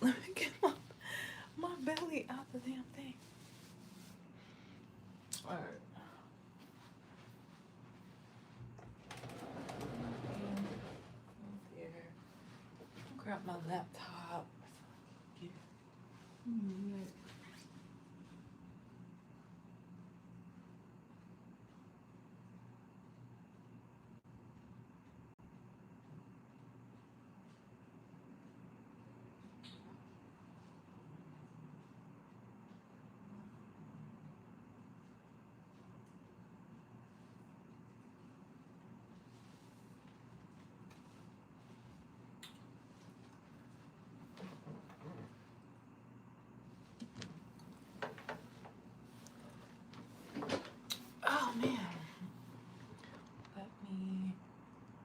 Let me get my belly out the damn thing. Alright. Grab my laptop. Oh man. Let me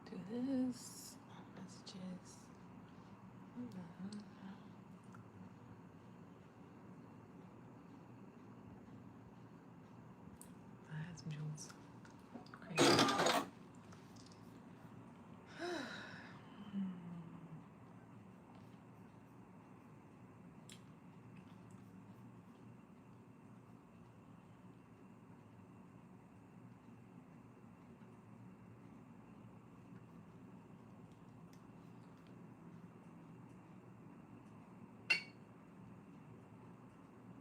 do this. Messages. I had some jewels. Crazy.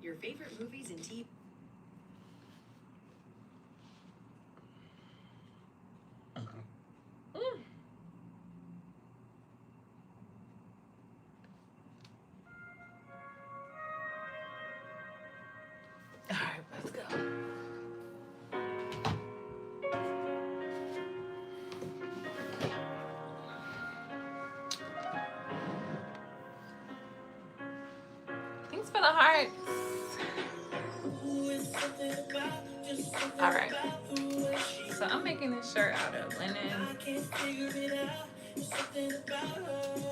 Your favorite movies and TV. Alright, let's go. Thanks for the hearts. Alright. So I'm making this shirt out of linen. I can't figure it out. Something about her.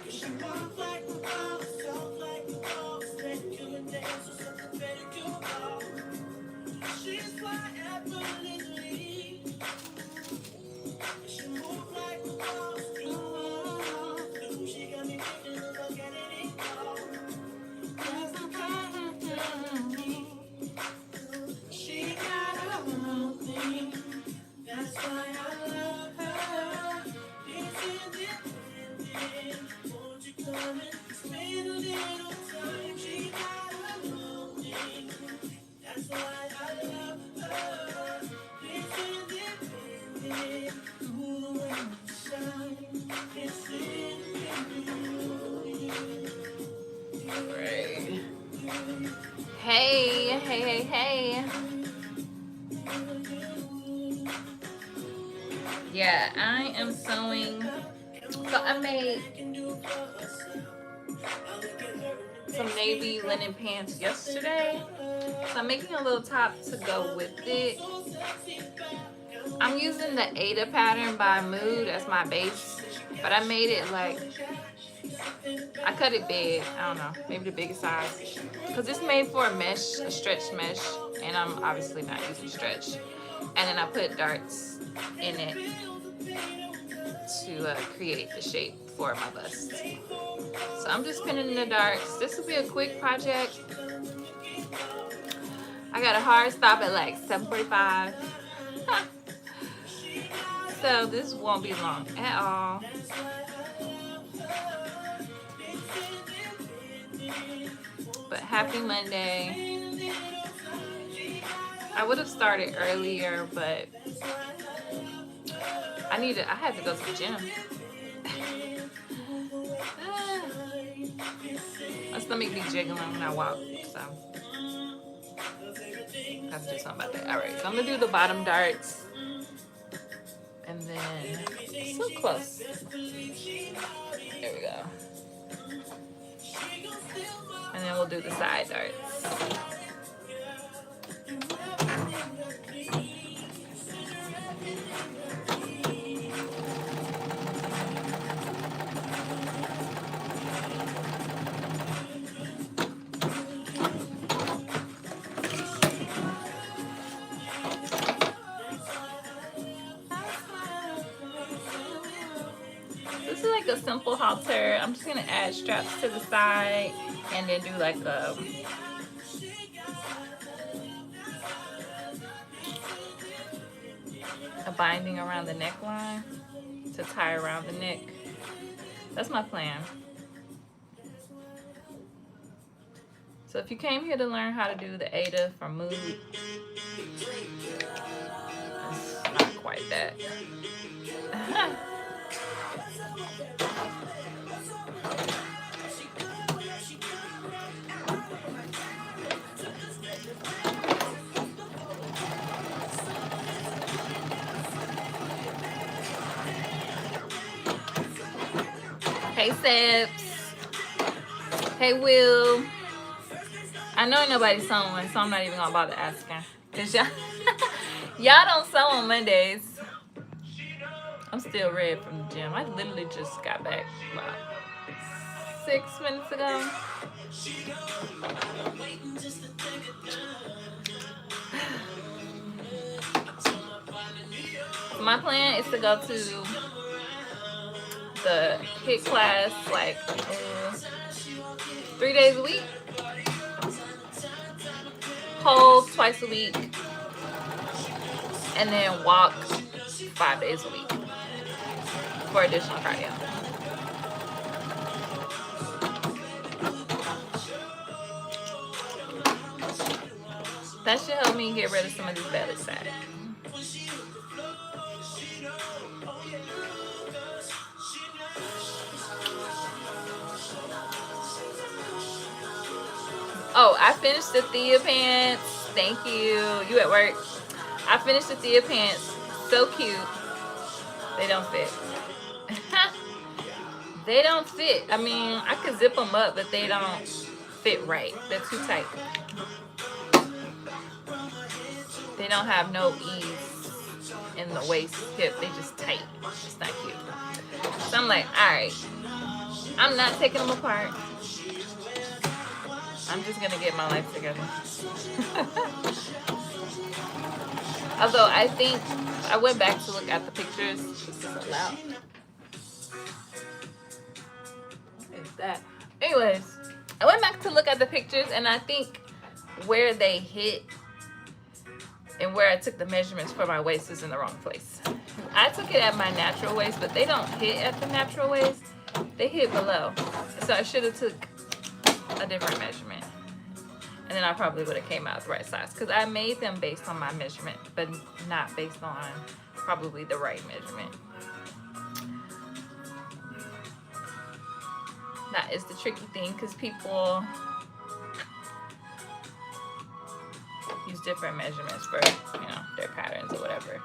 She walks like a boss, talk like a boss, straight to a dance or something better to call. She's fly effortlessly. She moves like a boss, she got me thinking about getting it all. She got her own thing. That's why I love her. It's independent. Won't you come and spend a little time? She got her own thing. That's why I love her. It's independent. Ooh, and shine. It's independent. Right. Hey, hey, hey, hey. Yeah, I am sewing. So I made some navy linen pants yesterday. So I'm making a little top to go with it. I'm using the Ada pattern by Mood as my base, but I made it like, I cut it big. I don't know, maybe the biggest size. Because it's made for a mesh, a stretch mesh, and I'm obviously not using stretch. And then I put darts in it to create the shape for my bust. So I'm just pinning the darts. This will be a quick project. I got a hard stop at like 7:45. So this won't be long at all. But happy Monday. I would have started earlier, but I had to go to the gym. My stomach be jiggling when I walk, so I have to do something about that. Alright, so I'm gonna do the bottom darts. And then, so close. There we go. And then we'll do the side darts. halter. I'm just gonna add straps to the side and then do like a binding around the neckline to tie around the neck. That's my plan. So if you came here to learn how to do the Ada from Mood, it's not quite that. Hey Sebs. Hey Will. I know ain't nobody sewing, so I'm not even gonna bother asking. Cause y'all don't sew on Mondays. I'm still red from the gym. I literally just got back about 6 minutes ago. My plan is to go to the HIIT class like 3 days a week. Pole twice a week. And then walk 5 days a week for additional cardio. That should help me get rid of some of these belly fat. Oh, I finished the Thea pants. Thank you. You at work? I finished the Thea pants. So cute. They don't fit. They don't fit. I mean, I could zip them up, but they don't fit right. They're too tight. They don't have no ease in the waist, hip. They just tight. It's not cute. So I'm like, all right. I'm not taking them apart. I'm just gonna get my life together. Although I think I went back to look at the pictures. This is so loud. What is that? Anyways, I went back to look at the pictures, and I think where they hit and where I took the measurements for my waist is in the wrong place. I took it at my natural waist, but they don't hit at the natural waist. They hit below. So I should have took a different measurement. And then I probably would have came out the right size. Because I made them based on my measurement, but not based on probably the right measurement. That is the tricky thing, because people use different measurements for, you know, their patterns or whatever.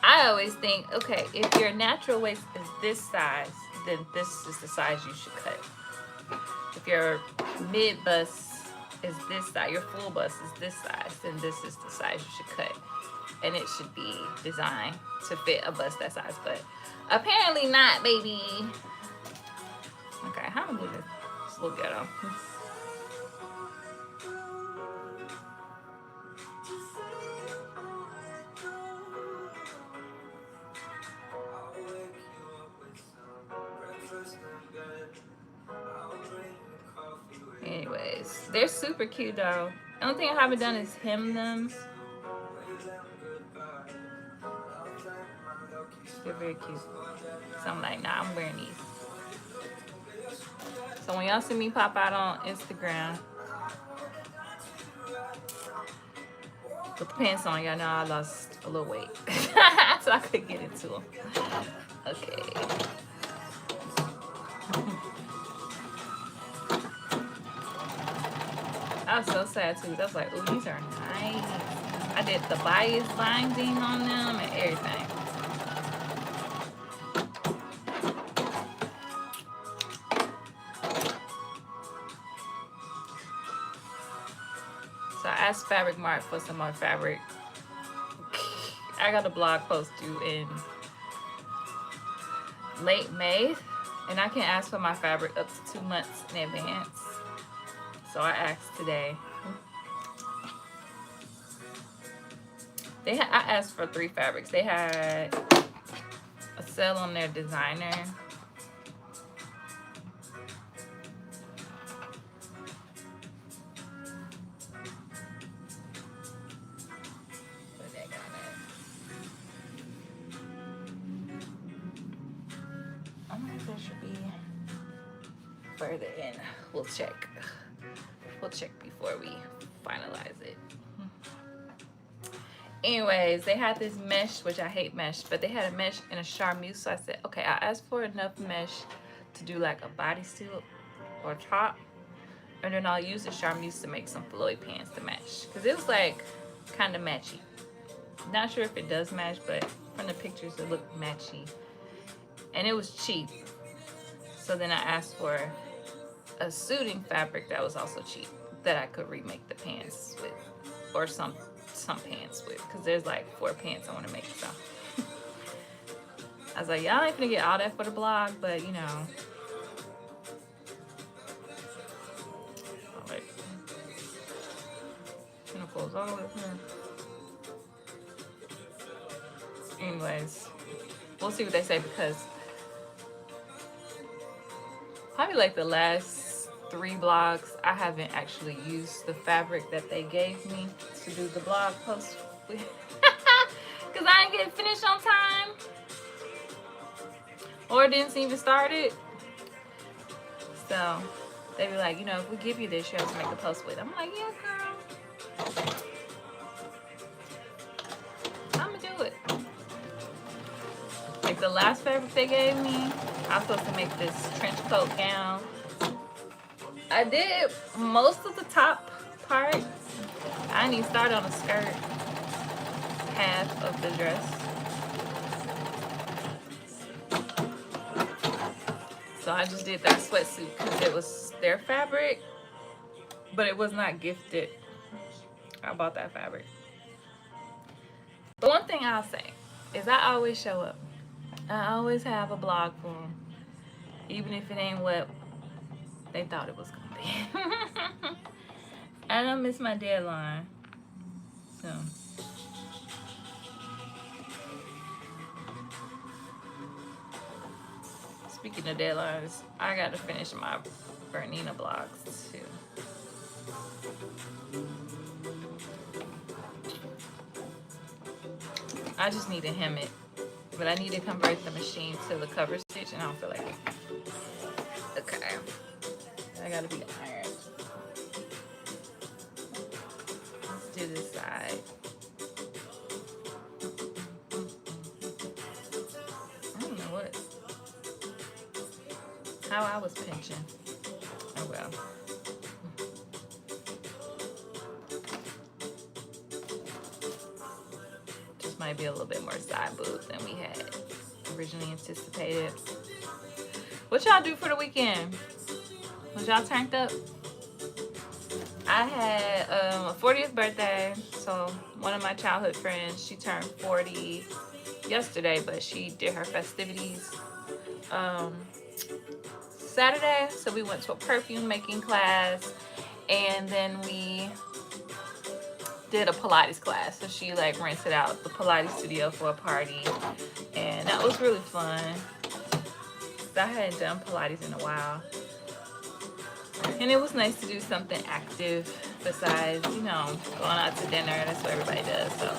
I always think, okay, if your natural waist is this size, then this is the size you should cut. If your mid bust is this size, your full bust is this size, then this is the size you should cut. And it should be designed to fit a bust that size, but apparently not, baby. Okay, how am I gonna do this? This little ghetto. Anyways, they're super cute though. The only thing I haven't done is hem them. They're very cute. So I'm like, nah, I'm wearing these. So when y'all see me pop out on Instagram with the pants on, y'all know I lost a little weight. So I could get into them. Okay. I was so sad too. I was like, ooh, these are nice. I did the bias binding on them and everything. So I asked Fabric Mart for some more fabric. I got a blog post due in late May, and I can ask for my fabric up to 2 months in advance. So I asked today. I asked for 3 fabrics. They had a sale on their designer further and we'll check. We'll check before we finalize it. Anyways, they had this mesh, which I hate mesh, but they had a mesh and a charmeuse. So I said, okay, I asked for enough mesh to do like a bodysuit or top, and then I'll use the charmeuse to make some flowy pants to match, because it was like kind of matchy. Not sure if it does match, but from the pictures it looked matchy, and it was cheap. So then I asked for a suiting fabric that was also cheap, that I could remake the pants with, or some pants with, because there's like 4 pants I want to make. So I was like, y'all ain't gonna get all that for the blog, but you know. Oh, wait. Pinnacles all the way up here. Anyways, we'll see what they say, because probably like the last 3 blogs I haven't actually used the fabric that they gave me to do the blog post with, because I didn't get finished on time, or didn't even start it. So they be like, you know, if we give you this, you have to make a post with. I'm like, yeah, girl, I'm gonna do it. Like the last fabric they gave me, I was supposed to make this trench coat gown. I did most of the top part. I didn't even start on the skirt half of the dress. So I just did that sweatsuit because it was their fabric, but it was not gifted. I bought that fabric. But one thing I'll say is I always show up. I always have a blog for them, even if it ain't what they thought it was gonna be. I don't miss my deadline. So speaking of deadlines, I got to finish my Bernina blogs too. I just need to hem it, but I need to convert the machine to the cover stitch, and I don't feel like it. Okay, I gotta be ironed. Let's do this side. I don't know how I was pinching. Oh well. Just might be a little bit more side boob than we had originally anticipated. What y'all do for the weekend? Was y'all turned up? I had a 40th birthday. So one of my childhood friends, she turned 40 yesterday, but she did her festivities Saturday. So we went to a perfume making class, and then we did a Pilates class. So she like rented out the Pilates studio for a party, and that was really fun. I hadn't done Pilates in a while, and it was nice to do something active besides, you know, going out to dinner. That's what everybody does. So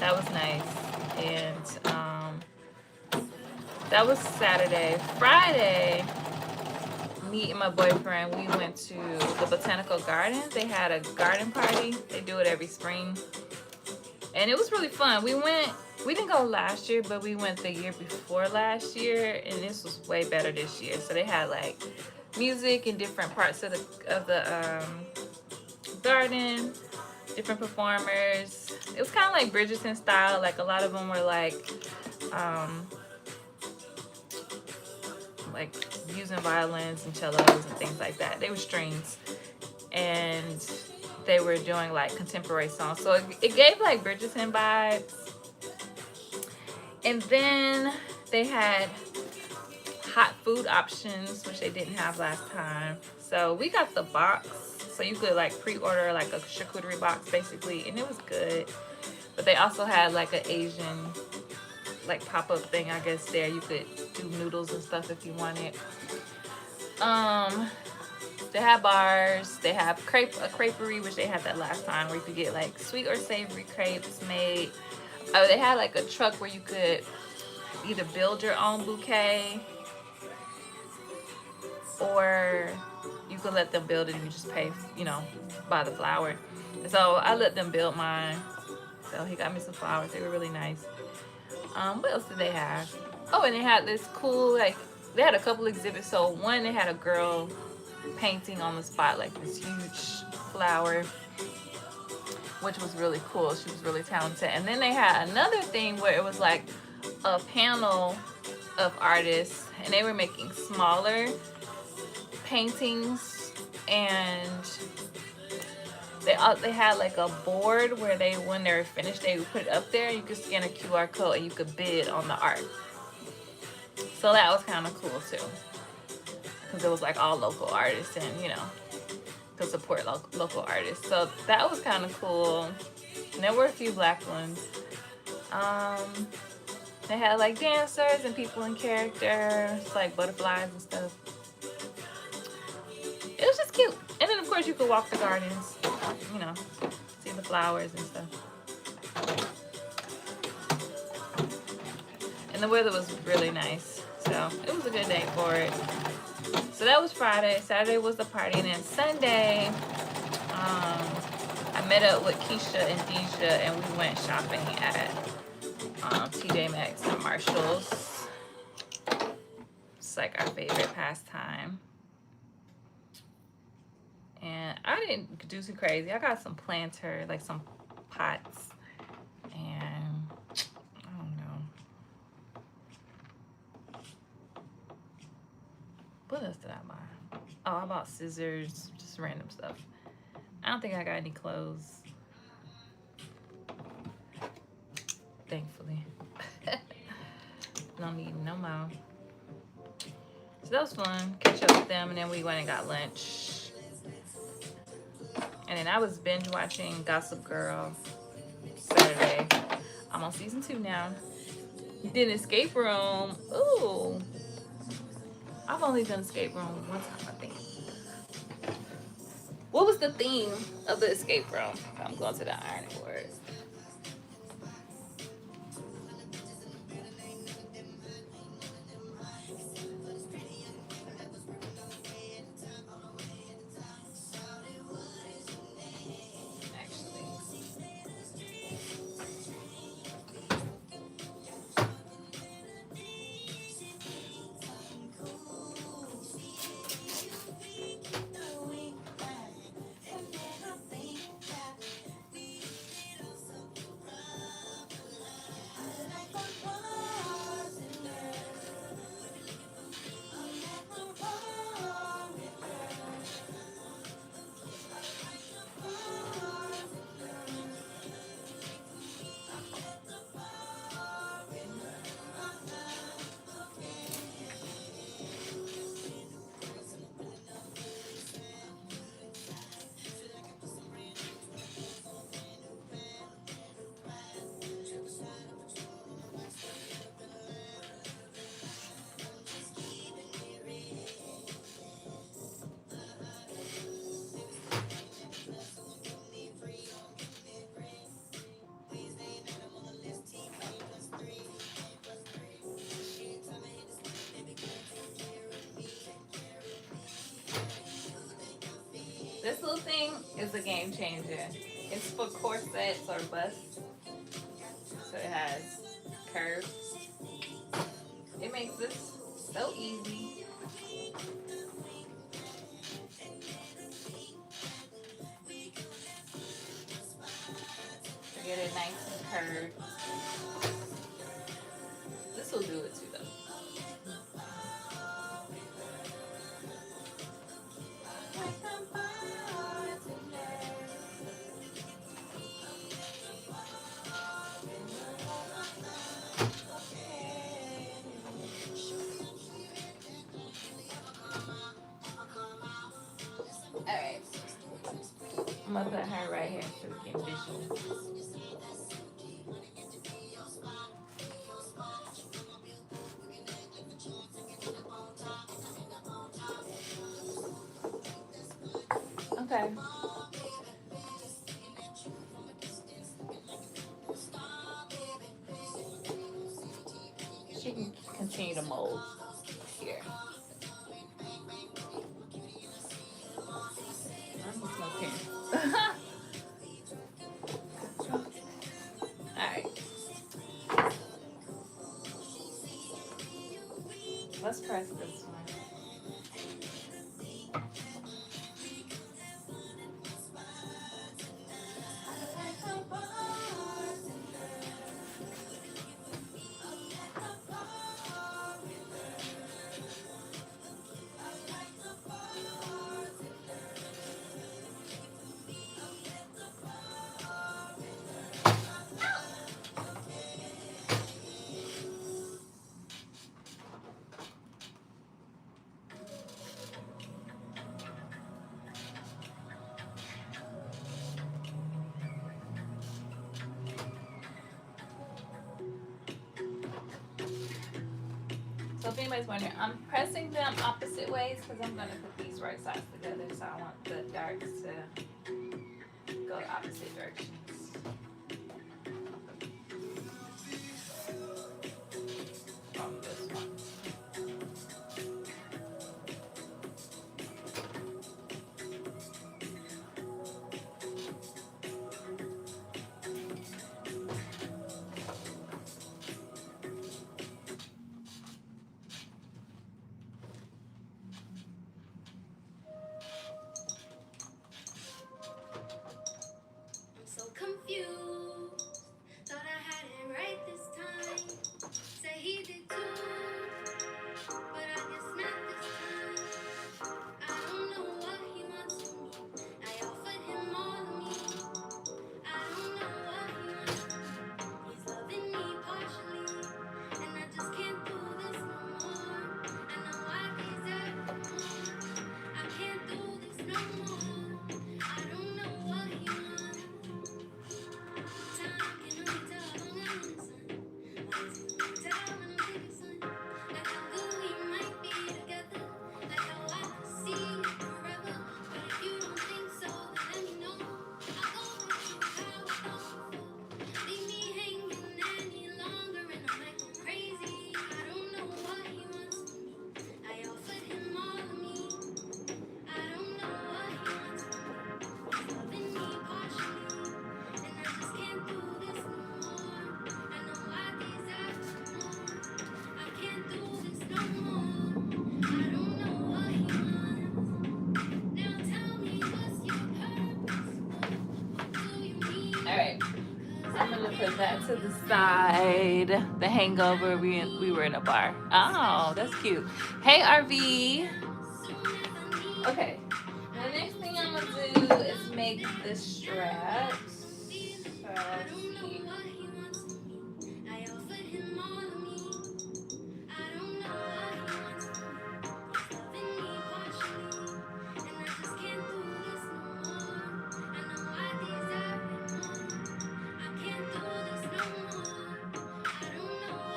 that was nice. And that was Saturday. Friday, me and my boyfriend, we went to the Botanical Gardens. They had a garden party. They do it every spring, and it was really fun. We didn't go last year, but we went the year before last year, and this was way better this year. So they had like music in different parts of the garden, different performers. It was kind of like Bridgerton style. Like a lot of them were like using violins and cellos and things like that. They were strings, and they were doing like contemporary songs. So it gave like Bridgerton vibes. And then they had hot food options, which they didn't have last time. So we got the box, so you could like pre-order like a charcuterie box basically, and it was good. But they also had like an Asian like pop-up thing, I guess. There you could do noodles and stuff if you wanted. They have bars. They have a creperie, which they had that last time, where you could get like sweet or savory crepes made. Oh, they had like a truck where you could either build your own bouquet or you could let them build it and you just pay, you know, by the flower. So I let them build mine. So he got me some flowers. They were really nice. What else did they have? Oh, and they had this cool, like, they had a couple exhibits. So one, they had a girl painting on the spot, like this huge flower, which was really cool. She was really talented. And then they had another thing where it was like a panel of artists, and they were making smaller paintings, and they had like a board where they, when they were finished, they would put it up there. You could scan a QR code and you could bid on the art. So that was kind of cool too, because it was like all local artists, and you know, to support local artists. So that was kind of cool. And there were a few black ones. They had like dancers and people in character, like butterflies and stuff. It was just cute. And then of course you could walk the gardens, you know, see the flowers and stuff. And the weather was really nice, so it was a good day for it. So that was Friday. Saturday was the party, and then Sunday, I met up with Keisha and Deja, and we went shopping at TJ Maxx and Marshalls. It's like our favorite pastime. And I didn't do too crazy. I got some planter, like some pots, and I don't know. What else did I buy? Oh, I bought scissors, just random stuff. I don't think I got any clothes, thankfully. Don't need no more. So that was fun. Catch up with them, and then we went and got lunch. And then I was binge watching Gossip Girl Saturday. I'm on season 2 now. Did an escape room. Ooh. I've only done escape room one time, I think. What was the theme of the escape room? I'm going to the ironing board. This little thing is a game changer. It's for corsets or busts. So it has curves. It makes this so easy. To get it nice and curved. This will do it too though. Alright. I'm gonna put her right here so we can visual. Okay. She can continue to mold here. So if anybody's wondering, I'm pressing them opposite ways because I'm going to put these right sides together. So I want the darts to go opposite directions. From this one. Alright, so I'm gonna put that to the side. The hangover, we were in a bar. Oh, that's cute. Hey RV. Okay, the next thing I'm gonna do is make the straps. So let's see.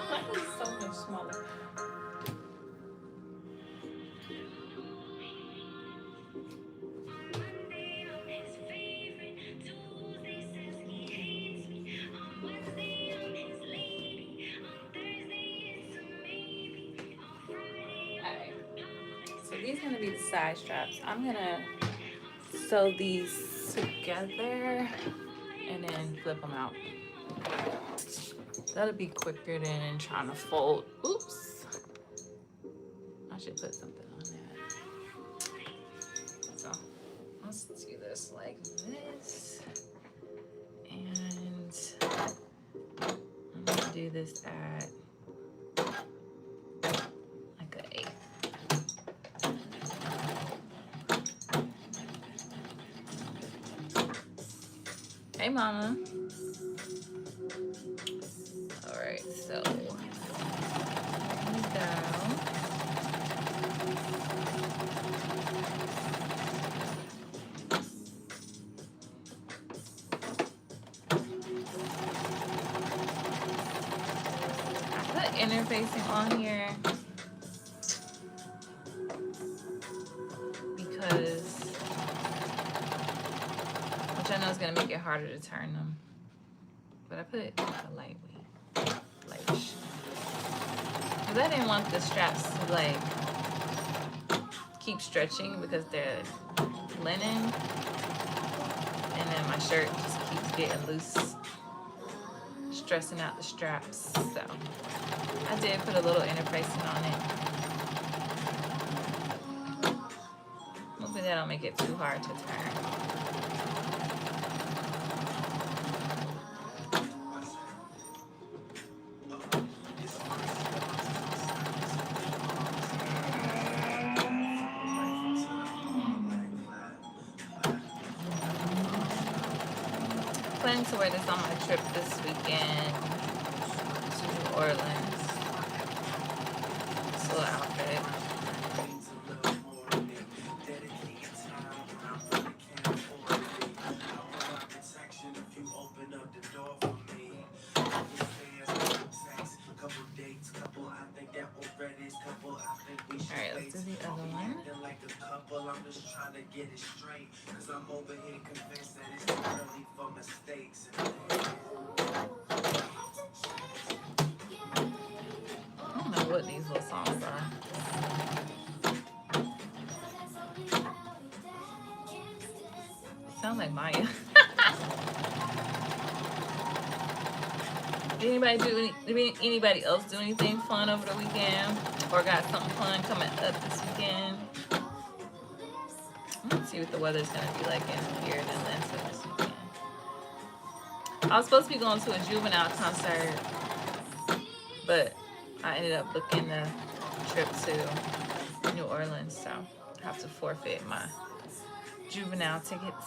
Why is it so much smaller? Alright, so these are gonna be the side straps. I'm gonna sew these together and then flip them out. That'll be quicker than trying to fold. Oops. I should put something on that. So let's do this like this. And I'm gonna do this at like an 8. Hey mama. Alright, so here we go. I put interfacing on here because, which I know is gonna make it harder to turn them, but I put it a lightweight, lightish, because I didn't want the straps to like keep stretching because they're linen, and then my shirt just keeps getting loose, stressing out the straps. So I did put a little interfacing on it. Hopefully that'll make it too hard to turn. Planning to wear this on my trip this weekend to New Orleans. This little outfit. I don't know what these little songs are. Sound like Maya. Did anybody else do anything fun over the weekend, or got something fun coming up this weekend? Let's see what the weather's gonna be like in here in Atlanta this weekend. I was supposed to be going to a Juvenile concert, but I ended up booking the trip to New Orleans, so I have to forfeit my Juvenile tickets.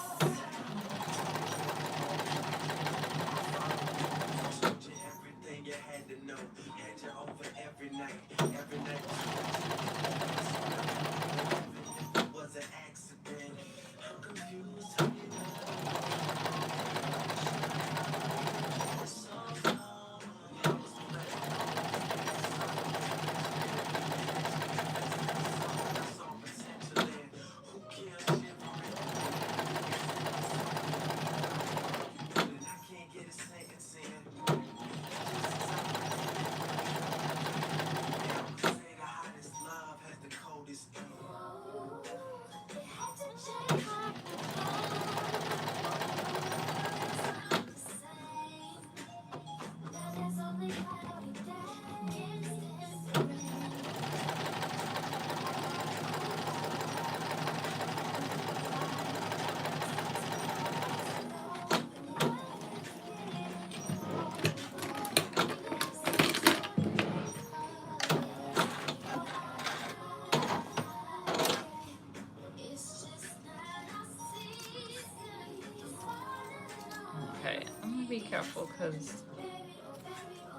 Okay, I'm gonna be careful because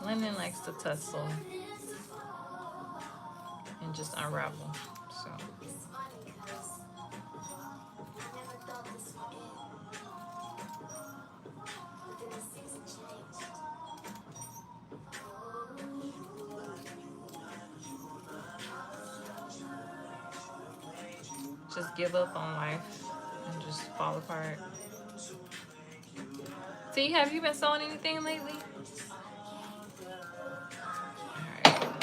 linen likes to tussle and just unravel. So just give up on life and just fall apart. See, have you been sewing anything lately? Alright.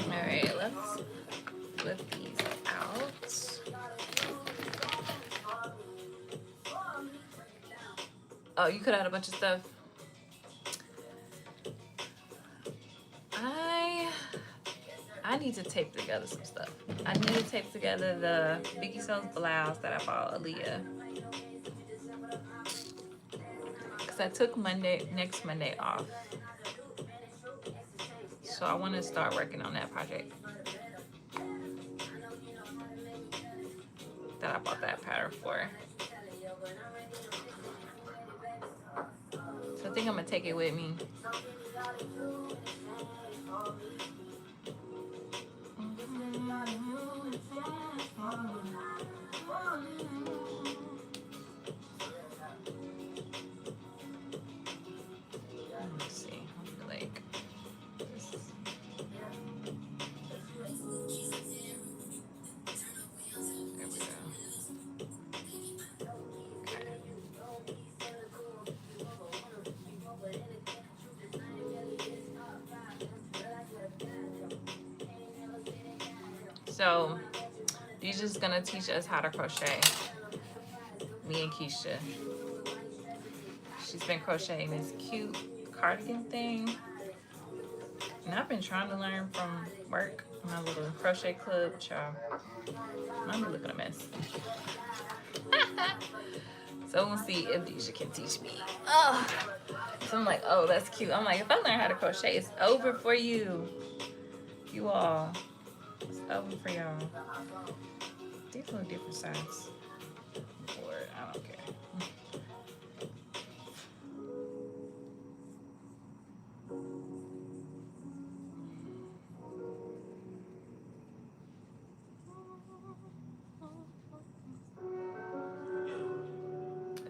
Alright, let's flip these out. Oh, you cut out a bunch of stuff. I need to tape together some stuff. I need to tape together the Vicky Sells blouse that I bought Aaliyah. Because I took next Monday off. So I want to start working on that project that I bought that pattern for. So I think I'm going to take it with me. Let's see, like this. There we go. Okay. So these just gonna teach us how to crochet. Me and Keisha. She's been crocheting this cute cardigan thing. And I've been trying to learn from work. My little crochet club, child. I'm looking a mess. So we'll see if Deja can teach me. Oh. So I'm like, oh, that's cute. I'm like, if I learn how to crochet, it's over for you. You all. It's over for y'all. These little different sides. Or I don't care.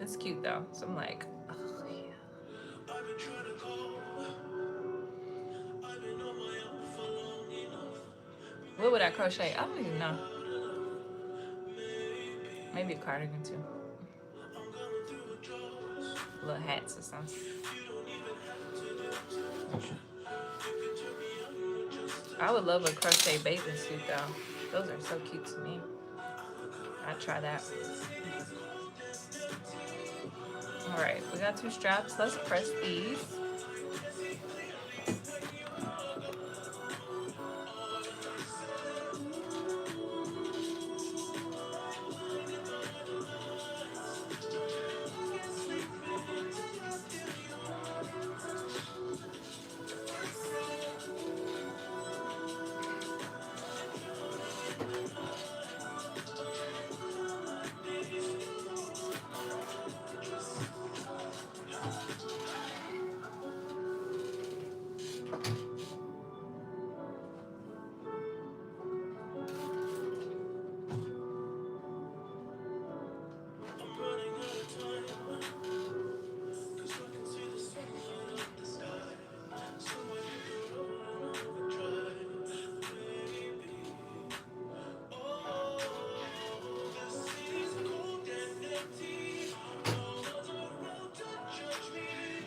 It's cute though. So I'm like, oh yeah. What would I crochet? I don't even know. Maybe a cardigan too. Little hats or something. I would love a crochet bathing suit though. Those are so cute to me. I'd try that. All right, we got 2 straps. Let's press these.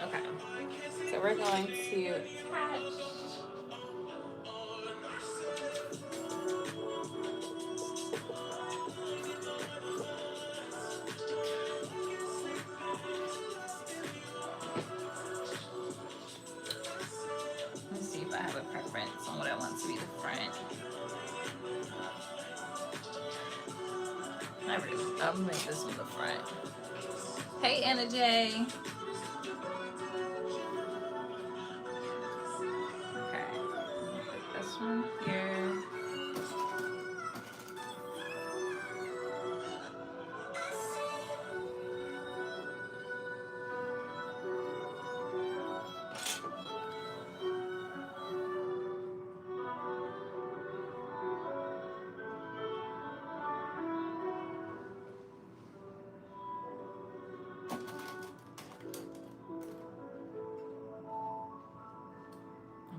Okay, so we're going to attach. Let's see if I have a preference on what I want to be the front. I'll make this one the front. Hey, Anna J. Okay, put this one here.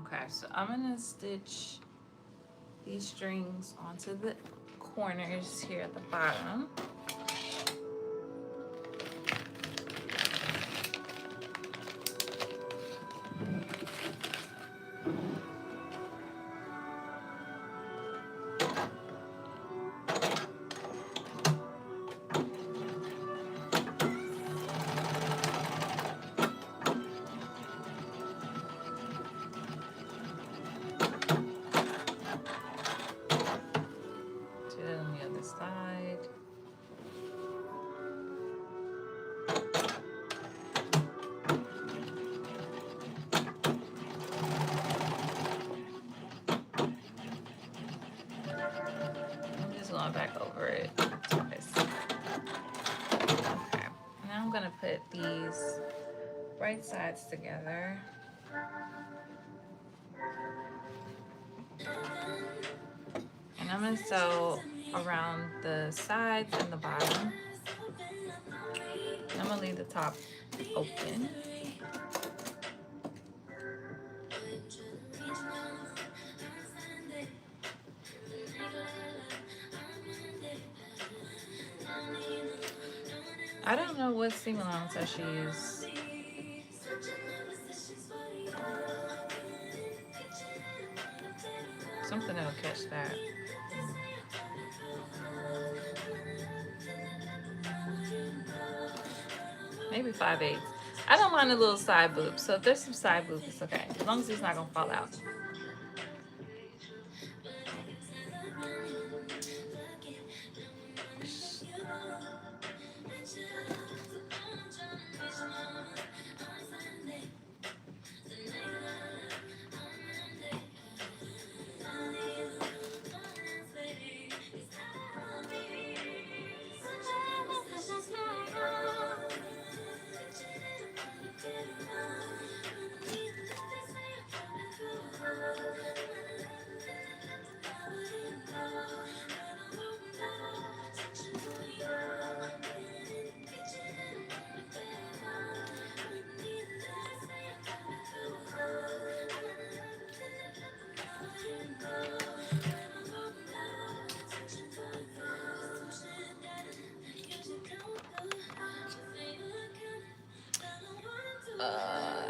Okay, so I'm gonna stitch these strings onto the corners here at the bottom. Back over it twice. Okay, now I'm gonna put these right sides together. And I'm gonna sew around the sides and the bottom. I'm gonna leave the top open. I don't know what seam allowance I should use. Something that'll catch that. maybe 5/8. I don't mind a little side boob, so if there's some side boob, it's okay. As long as it's not gonna fall out.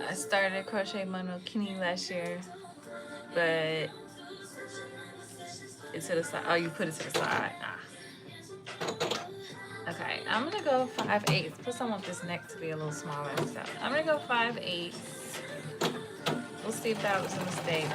I started crochet monokini last year, but it's to the side. Oh, you put it to the side. Okay, I'm gonna go 5/8. Plus, I want this neck to be a little smaller and stuff. I'm gonna go 5/8. We'll see if that was a mistake.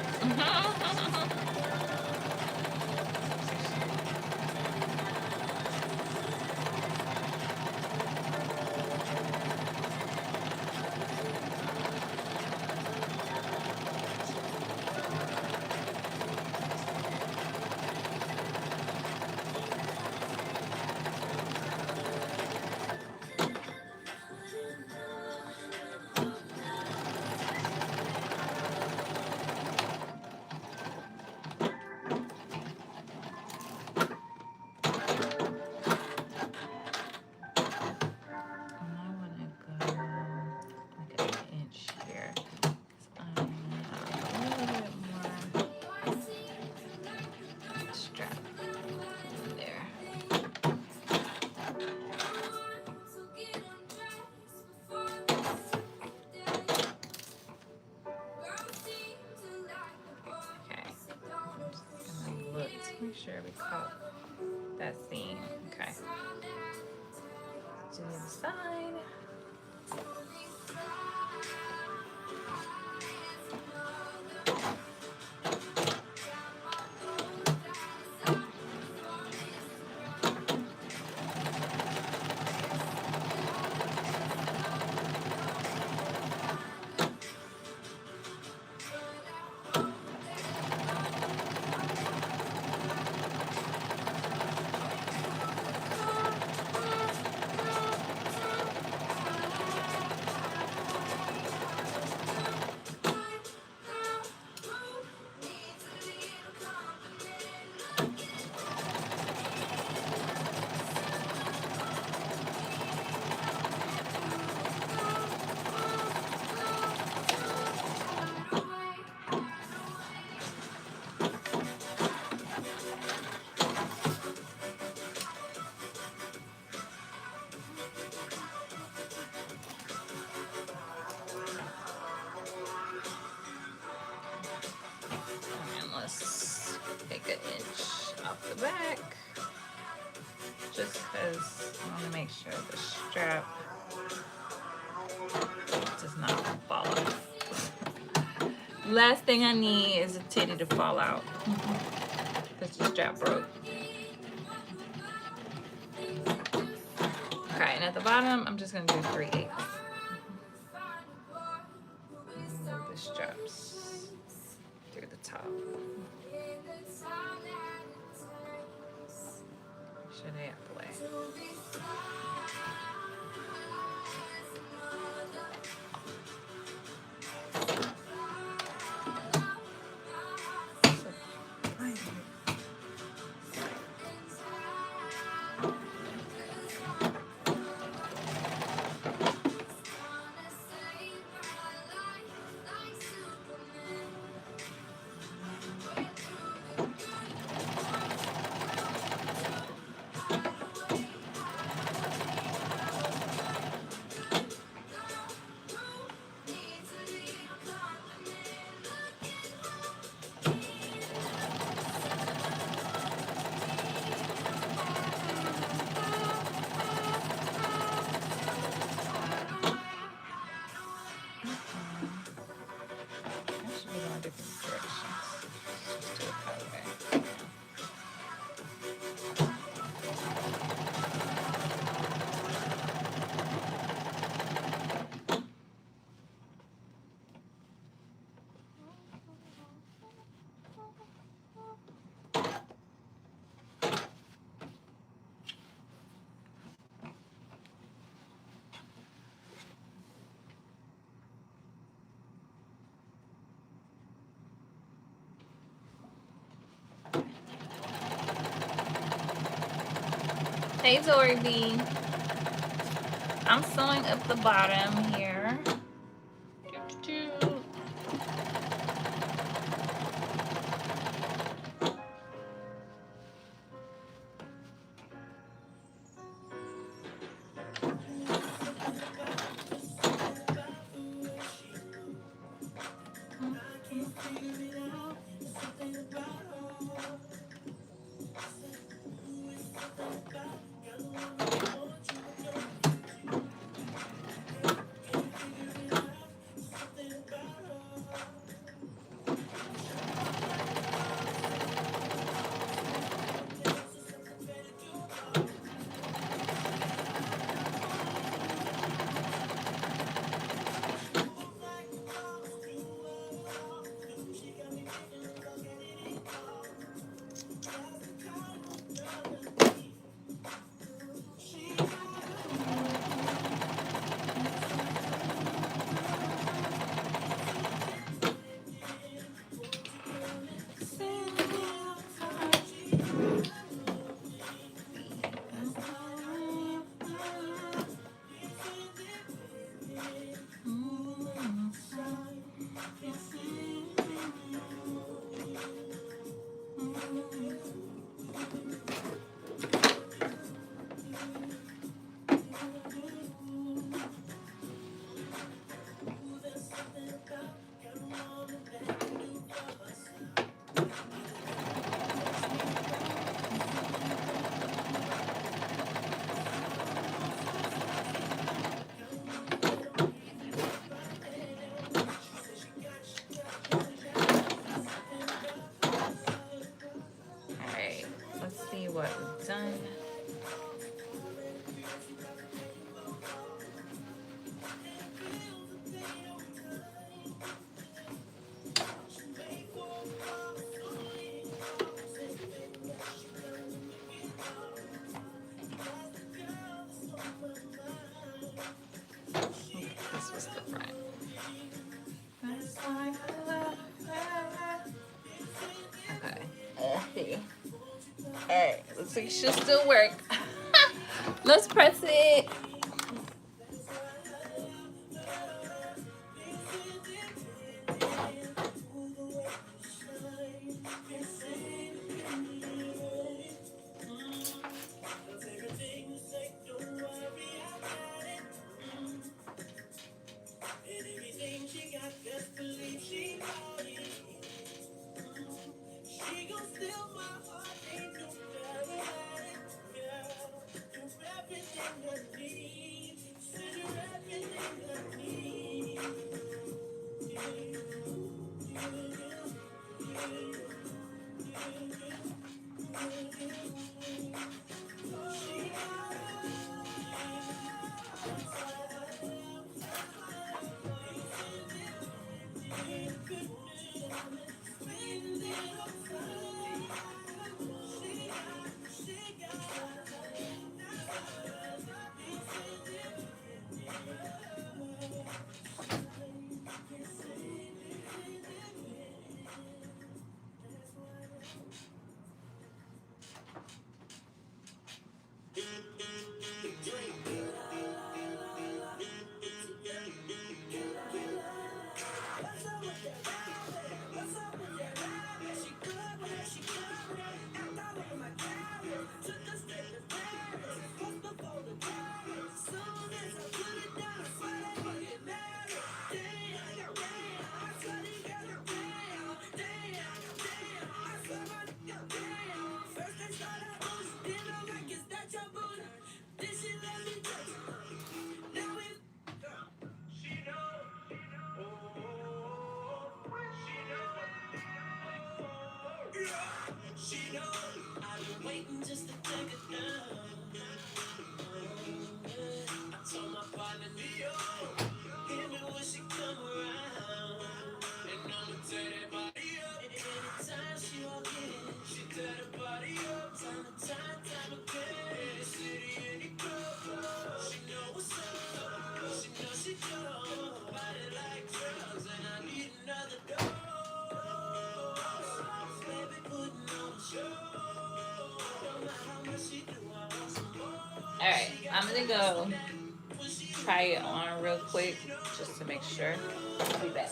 Make sure we caught that seam. Okay. To the other side. Take an inch off the back, just because I want to make sure the strap does not fall off. Last thing I need is a titty to fall out because the strap broke. Okay, and at the bottom, I'm just going to do 3/8. Move the straps through the top. Should I out the way? Hey, Tori B. I'm sewing up the bottom here. Alright, let's see what we've done. This was the front. Okay. Alright, looks like it should still work. Let's press it. I'm gonna go try it on real quick just to make sure. I'll be back.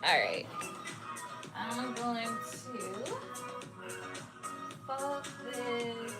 All right, I'm going to fold this.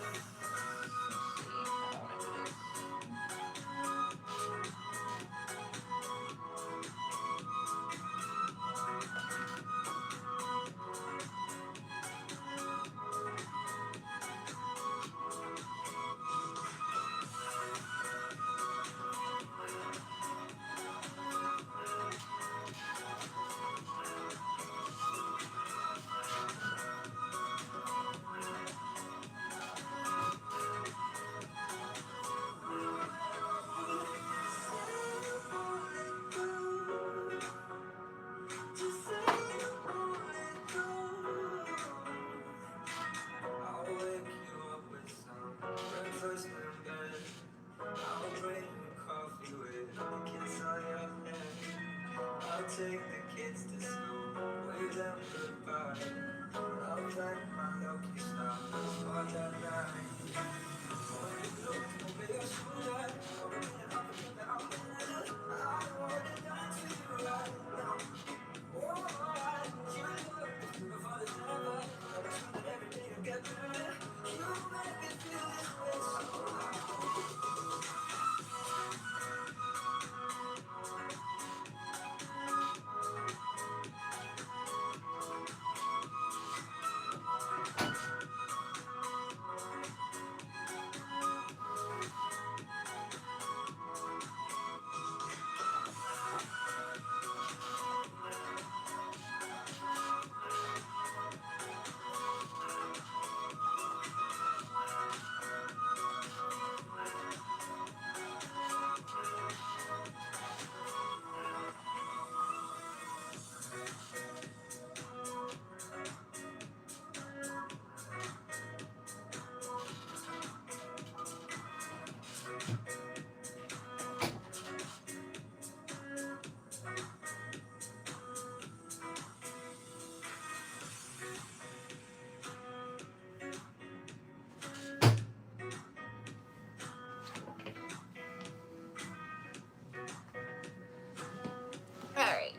All right.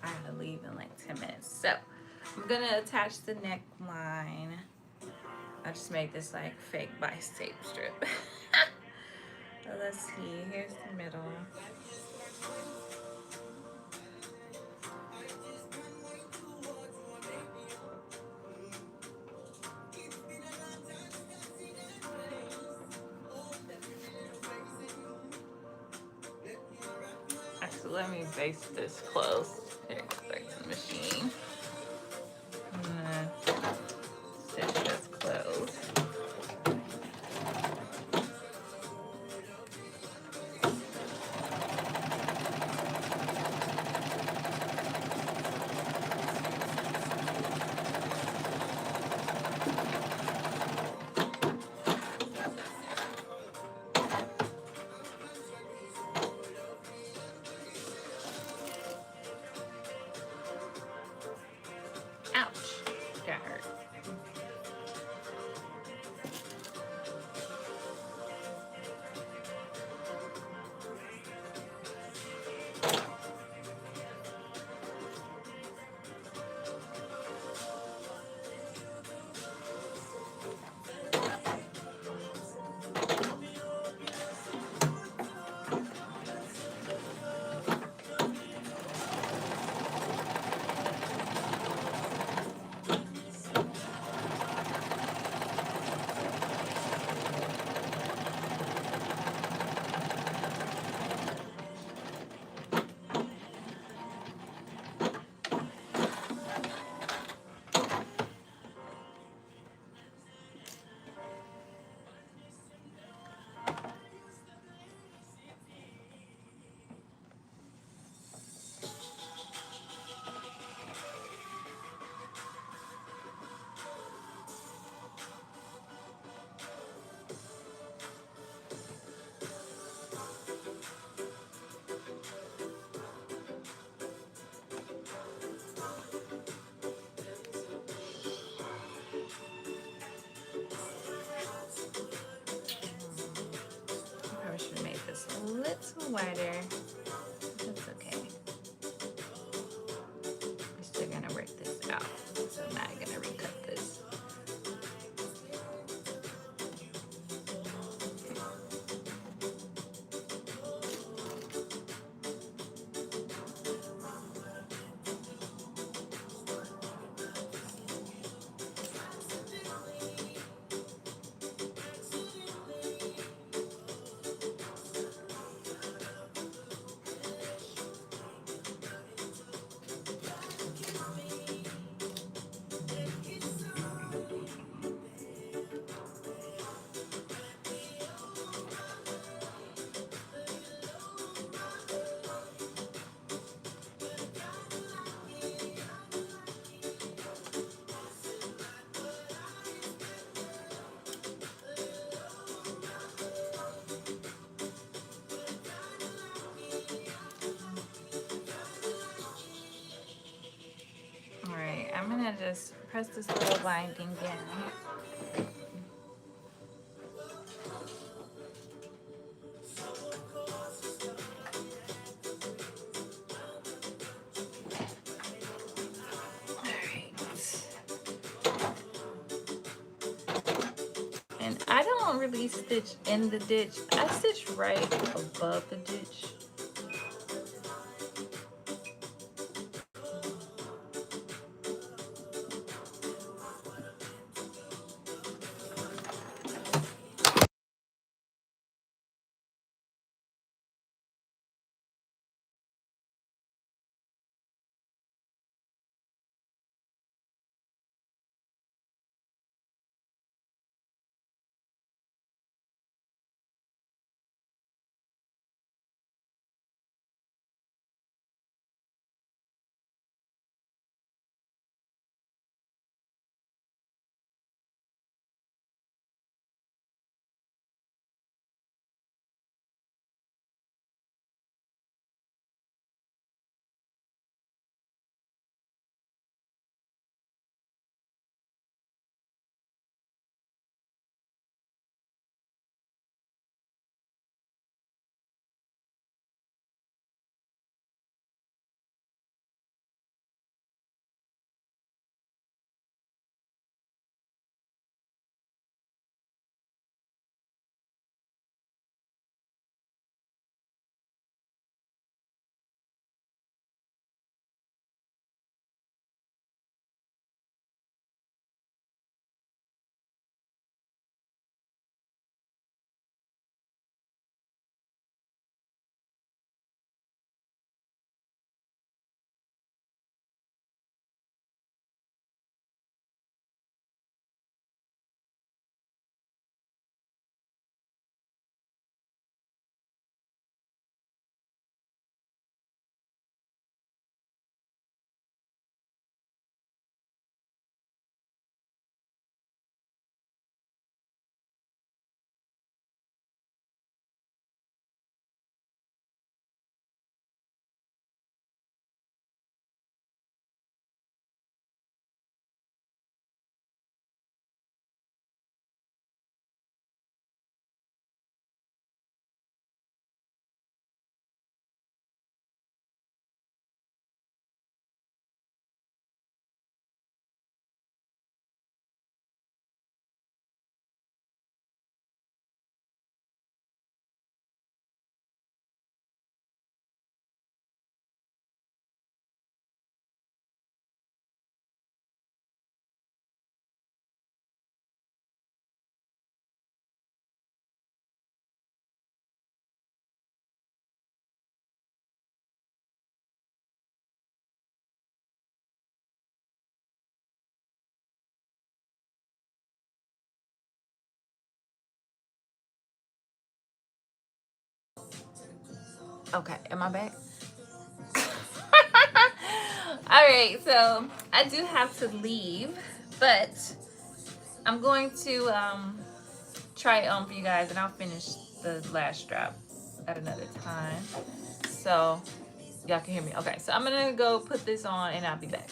I have to leave in like 10 minutes. So I'm gonna attach the neckline. I just made this like fake vice tape strip. So let's see, here's the middle. Actually, let me base this close. Here, back to the machine. I'm gonna stitch this close. wider. That's okay. We're still gonna work this out. So I'm not gonna recut this. Alright, I'm gonna just press this little binding down. And I don't really stitch in the ditch. I stitch right above the ditch. Okay, am I back? Alright, so I do have to leave, but I'm going to try it on for you guys, and I'll finish the last strap at another time so y'all can hear me. Okay, so I'm gonna go put this on and I'll be back.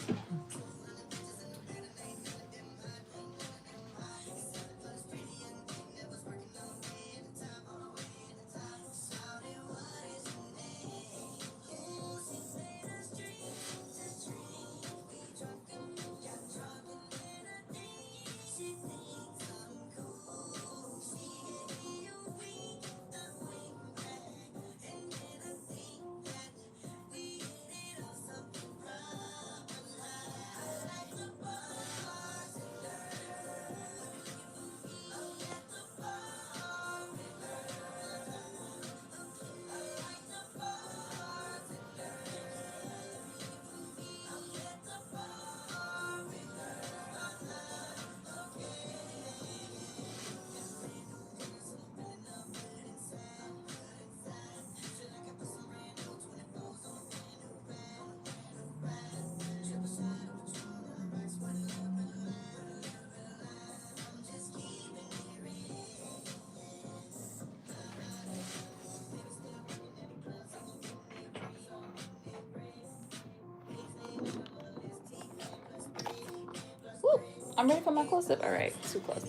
I'm ready for my close-up. All right, too close.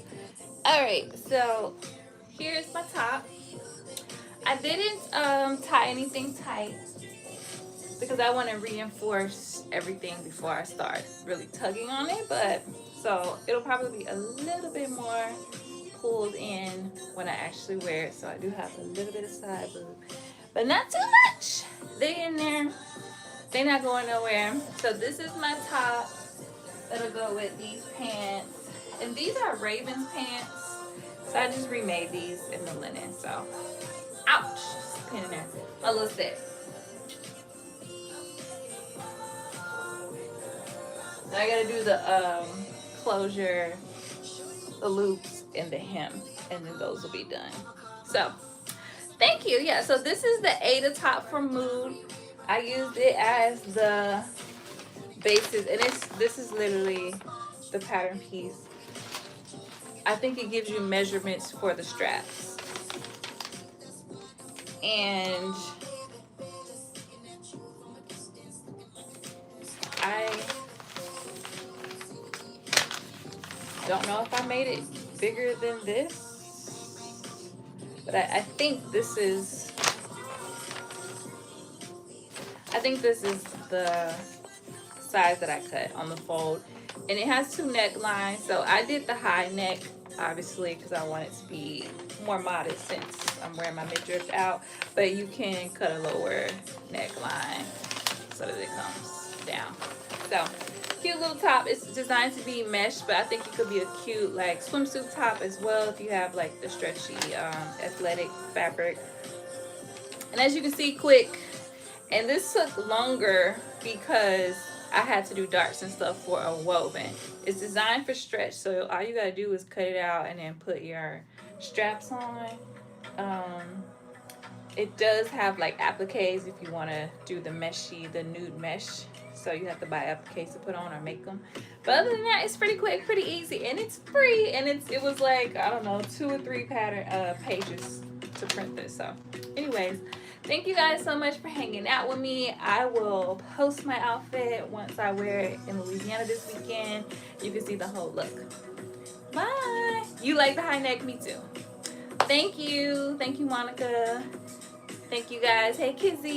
All right, so here's my top. I didn't tie anything tight because I want to reinforce everything before I start really tugging on it. But so it'll probably be a little bit more pulled in when I actually wear it. So I do have a little bit of side boob, but not too much. They in there. They not going nowhere. So this is my top. That'll go with these pants. And these are Ravens pants. So I just remade these in the linen. So, ouch. Just pin in there. My little set. Then I gotta do the closure, the loops, and the hem. And then those will be done. So, thank you. Yeah, so this is the Ada top from Mood. I used it as the basis. And this is literally the pattern piece. I think it gives you measurements for the straps. And I don't know if I made it bigger than this, but I think this is the size that I cut on the fold. And it has two necklines, so I did the high neck obviously because I want it to be more modest since I'm wearing my midriff out, but you can cut a lower neckline so that it comes down. So cute little top. It's designed to be mesh, but I think it could be a cute like swimsuit top as well if you have like the stretchy athletic fabric. And as you can see, quick. And this took longer because I had to do darts and stuff for a woven. It's designed for stretch, so all you gotta do is cut it out and then put your straps on. It does have like appliques if you want to do the meshy, the nude mesh. So you have to buy appliques to put on or make them. But other than that, it's pretty quick, pretty easy, and it's free. And it was like, I don't know, 2 or 3 pattern pages to print this. So anyways, thank you guys so much for hanging out with me. I will post my outfit once I wear it in Louisiana this weekend. You can see the whole look. Bye. You like the high neck? Me too. Thank you. Thank you, Monica. Thank you guys. Hey, Kizzy.